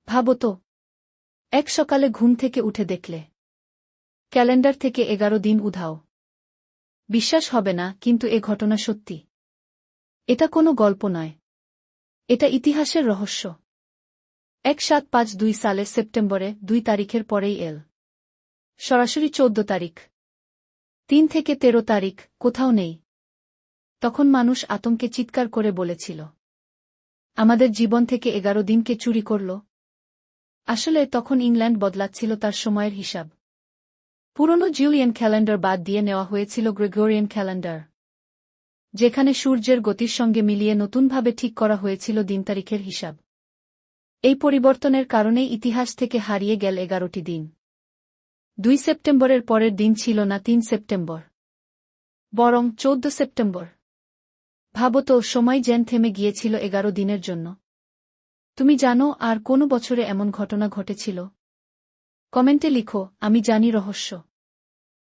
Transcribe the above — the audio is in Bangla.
ভাবো তো, এক সকালে ঘুম থেকে উঠে দেখলে ক্যালেন্ডার থেকে 11 দিন উধাও। বিশ্বাস হবে না, কিন্তু এ ঘটনা সত্যি। এটা কোনো গল্প নয়, এটা ইতিহাসের রহস্য। 1752 সালের সেপ্টেম্বরে 2 তারিখের পরেই এল সরাসরি 14 তারিখ। 3 থেকে 13 তারিখ কোথাও নেই। তখন মানুষ আতঙ্কে চিৎকার করে বলেছিল, আমাদের জীবন থেকে 11 দিনকে চুরি করল। আসলে তখন ইংল্যান্ড বদলাচ্ছিল তার সময়ের হিসাব। পুরনো জুলিয়ান ক্যালেন্ডার বাদ দিয়ে নেওয়া হয়েছিল গ্রেগরিয়ান ক্যালেন্ডার, যেখানে সূর্যের গতির সঙ্গে মিলিয়ে নতুনভাবে ঠিক করা হয়েছিল দিন তারিখের হিসাব। এই পরিবর্তনের কারণেই ইতিহাস থেকে হারিয়ে গেল 11টি দিন। 2 সেপ্টেম্বরের পরের দিন ছিল না 3 সেপ্টেম্বর, বরং 14 সেপ্টেম্বর। ভাবো তো, সময় যেন থেমে গিয়েছিল 11 দিনের জন্য। তুমি জানো আর কোন বছরে এমন ঘটনা ঘটেছিল? কমেন্টে লিখো, আমি জানি রহস্য।